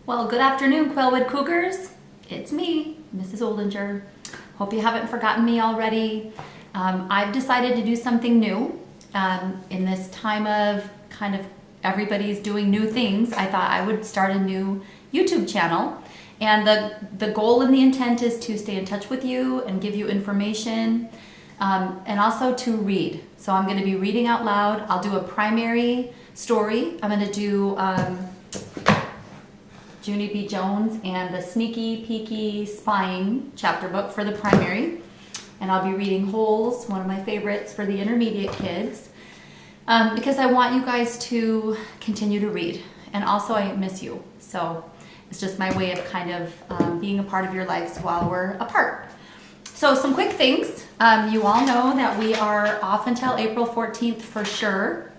Well, good afternoon, Quailwood Cougars. It's me, Mrs. Oldinger. Hope you haven't forgotten me already. I've decided to do something new. In this time of kind of everybody's doing new things, I thought I would start a new YouTube channel. And the goal and the intent is to stay in touch with you and give you information, and also to read. So I'm going to be reading out loud. I'll do a primary story. I'm going to do Junie B. Jones and the Sneaky Peeky Spying chapter book for the primary. And I'll be reading Holes, one of my favorites for the intermediate kids, because I want you guys to continue to read. And also I miss you. So it's just my way of kind of being a part of your lives while we're apart. So some quick things. You all know that we are off until April 14th for sure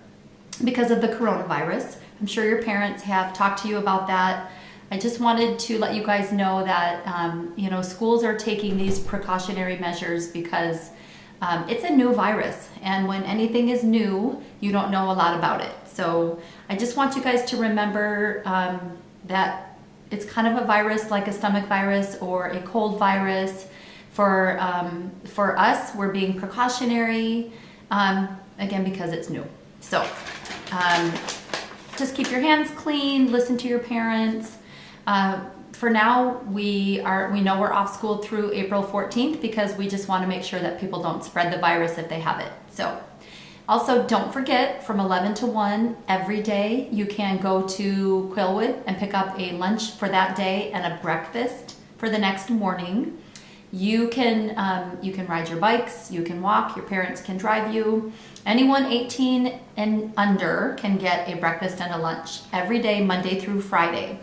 because of the coronavirus. I'm sure your parents have talked to you about that. I just wanted to let you guys know that schools are taking these precautionary measures because it's a new virus, and when anything is new, you don't know a lot about it. So I just want you guys to remember that it's kind of a virus like a stomach virus or a cold virus. For us, we're being precautionary, again, because it's new. So just keep your hands clean, listen to your parents. For now, we know we're off school through April 14th because we just want to make sure that people don't spread the virus if they have it. So also don't forget, from 11 to 1 every day, you can go to Quailwood and pick up a lunch for that day and a breakfast for the next morning. You can ride your bikes, you can walk, your parents can drive you. Anyone 18 and under can get a breakfast and a lunch every day, Monday through Friday.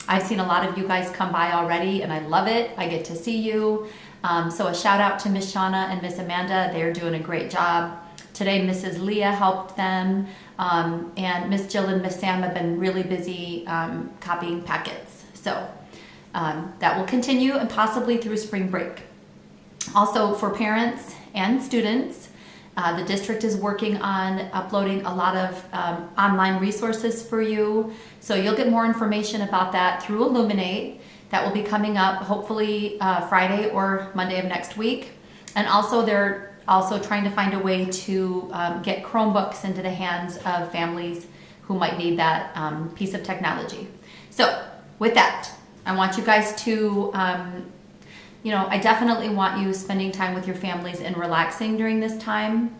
I've seen a lot of you guys come by already, and I love it. I get to see you. So a shout out to Miss Shauna and Miss Amanda. They're doing a great job. Today, Mrs. Leah helped them, and Miss Jill and Miss Sam have been really busy copying packets. So that will continue and possibly through spring break. Also, for parents and students, the district is working on uploading a lot of online resources for you. So you'll get more information about that through Illuminate. That will be coming up hopefully Friday or Monday of next week. And also they're also trying to find a way to get Chromebooks into the hands of families who might need that piece of technology. So with that, I want you guys to I definitely want you spending time with your families and relaxing during this time.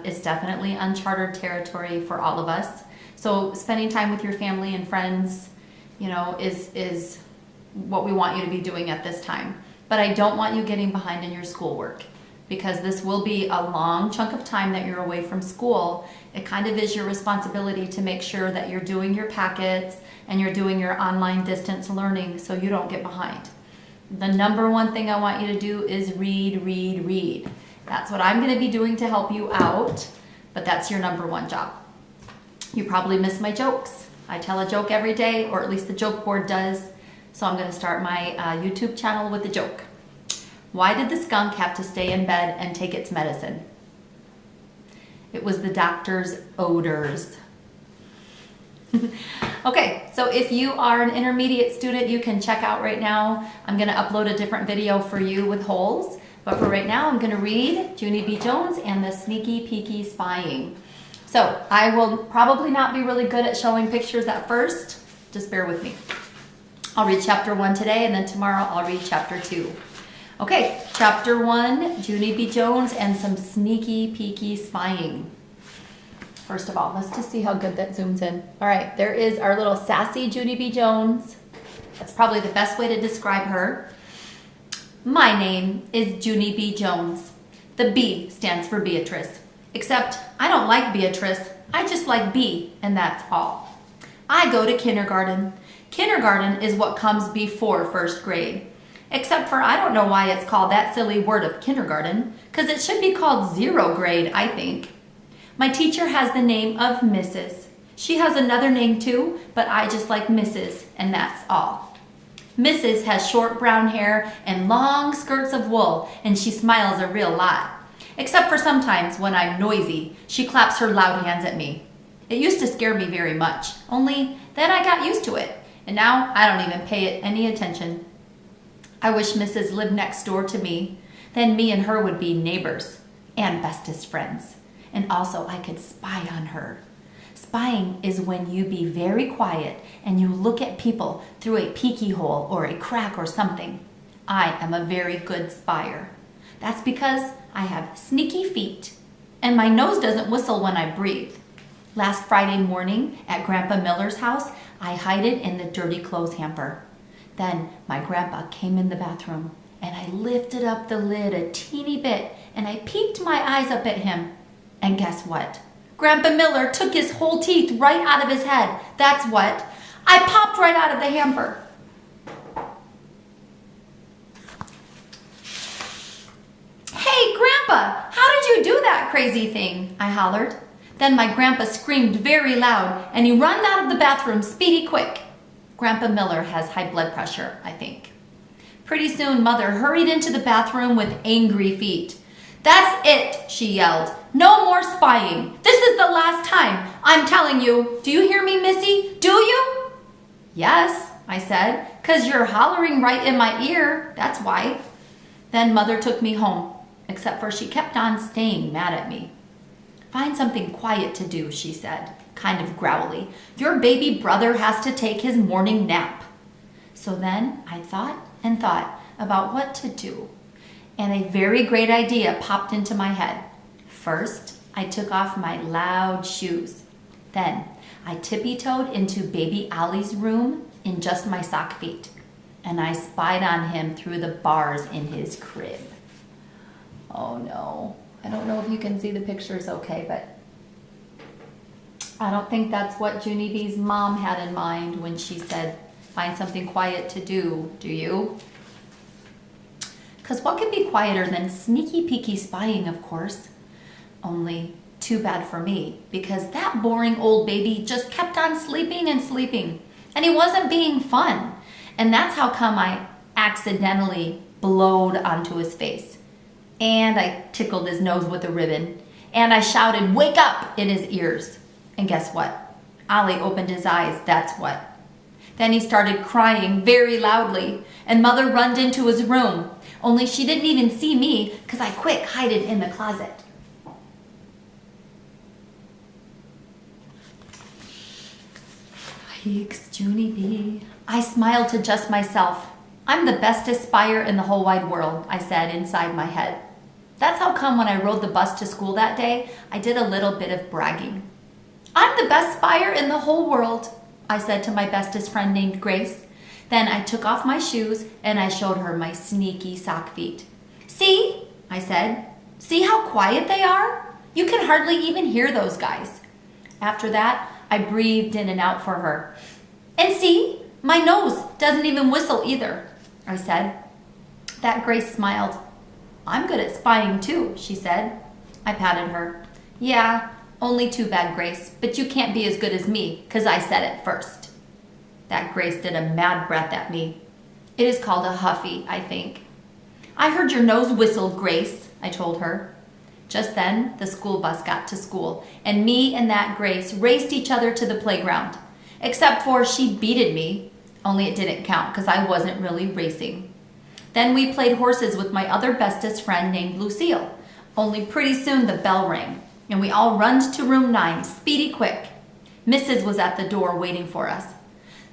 It's definitely uncharted territory for all of us. So spending time with your family and friends, is what we want you to be doing at this time. But I don't want you getting behind in your schoolwork, because this will be a long chunk of time that you're away from school. It kind of is your responsibility to make sure that you're doing your packets and you're doing your online distance learning so you don't get behind. The number one thing I want you to do is read, read, read. That's what I'm going to be doing to help you out, but that's your number one job. You probably miss my jokes. I tell a joke every day, or at least the joke board does, so I'm going to start my YouTube channel with a joke. Why did the skunk have to stay in bed and take its medicine? It was the doctor's odors. Okay, so if you are an intermediate student, you can check out right now. I'm going to upload a different video for you with Holes. But for right now, I'm going to read Junie B. Jones and the Sneaky Peeky Spying. So I will probably not be really good at showing pictures at first. Just bear with me. I'll read chapter 1 today, and then tomorrow I'll read chapter 2. Okay, chapter 1, Junie B. Jones and some Sneaky Peeky Spying. First of all, let's just see how good that zooms in. All right, there is our little sassy Junie B. Jones. That's probably the best way to describe her. My name is Junie B. Jones. The B stands for Beatrice. Except I don't like Beatrice. I just like B, and that's all. I go to kindergarten. Kindergarten is what comes before first grade. Except for I don't know why it's called that silly word of kindergarten, because it should be called 0 grade, I think. My teacher has the name of Mrs. She has another name too, but I just like Mrs., and that's all. Mrs. has short brown hair and long skirts of wool, and she smiles a real lot. Except for sometimes when I'm noisy, she claps her loud hands at me. It used to scare me very much, only then I got used to it. And now I don't even pay it any attention. I wish Mrs. lived next door to me. Then me and her would be neighbors and bestest friends. And also I could spy on her. Spying is when you be very quiet and you look at people through a peeky hole or a crack or something. I am a very good spyer. That's because I have sneaky feet and my nose doesn't whistle when I breathe. Last Friday morning at Grandpa Miller's house, I hid it in the dirty clothes hamper. Then my grandpa came in the bathroom and I lifted up the lid a teeny bit and I peeked my eyes up at him. And guess what? Grandpa Miller took his whole teeth right out of his head. That's what. I popped right out of the hamper. Hey, Grandpa, how did you do that crazy thing? I hollered. Then my grandpa screamed very loud and he ran out of the bathroom speedy quick. Grandpa Miller has high blood pressure, I think. Pretty soon, Mother hurried into the bathroom with angry feet. That's it, she yelled. No more spying. This is the last time. I'm telling you. Do you hear me, Missy? Do you? Yes, I said, 'cause you're hollering right in my ear. That's why. Then Mother took me home, except for she kept on staying mad at me. Find something quiet to do, she said, kind of growly. Your baby brother has to take his morning nap. So then I thought and thought about what to do. And a very great idea popped into my head. First, I took off my loud shoes. Then I tippy-toed into baby Ollie's room in just my sock feet. And I spied on him through the bars in his crib. Oh no. I don't know if you can see the pictures okay, but I don't think that's what Junie B's mom had in mind when she said, find something quiet to do you? Because what could be quieter than sneaky peeky spying, of course? Only too bad for me, because that boring old baby just kept on sleeping and sleeping, and he wasn't being fun. And that's how come I accidentally blowed onto his face. And I tickled his nose with a ribbon. And I shouted, wake up, in his ears. And guess what? Ollie opened his eyes, that's what. Then he started crying very loudly, and Mother runned into his room. Only she didn't even see me, 'cause I quick hid it in the closet. Yikes, Junie B. I smiled to just myself. I'm the bestest spyer in the whole wide world, I said inside my head. That's how come when I rode the bus to school that day, I did a little bit of bragging. I'm the best spyer in the whole world, I said to my bestest friend named Grace. Then I took off my shoes and I showed her my sneaky sock feet. See, I said, see how quiet they are? You can hardly even hear those guys. After that, I breathed in and out for her. And see, my nose doesn't even whistle either, I said. That Grace smiled. I'm good at spying too, she said. I patted her. Yeah, only too bad, Grace, but you can't be as good as me, 'cause I said it first. That Grace did a mad breath at me. It is called a huffy, I think. I heard your nose whistle, Grace, I told her. Just then, the school bus got to school, and me and that Grace raced each other to the playground. Except for she beated me, only it didn't count because I wasn't really racing. Then we played horses with my other bestest friend named Lucille. Only pretty soon the bell rang, and we all runned to room 9, speedy quick. Mrs. was at the door waiting for us.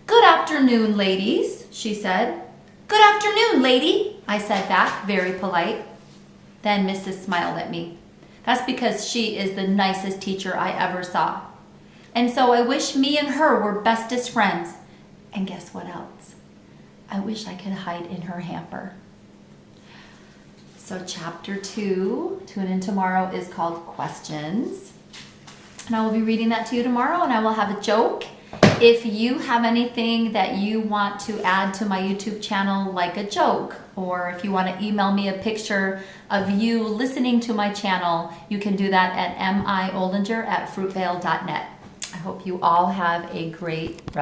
Good afternoon, ladies, she said. Good afternoon, lady, I said back, very polite. Then Mrs. smiled at me. That's because she is the nicest teacher I ever saw. And so I wish me and her were bestest friends. And guess what else? I wish I could hide in her hamper. So chapter 2, tune in tomorrow, is called Questions. And I will be reading that to you tomorrow, and I will have a joke. If you have anything that you want to add to my YouTube channel, like a joke, or if you want to email me a picture of you listening to my channel, you can do that at miolinger@fruitvale.net. I hope you all have a great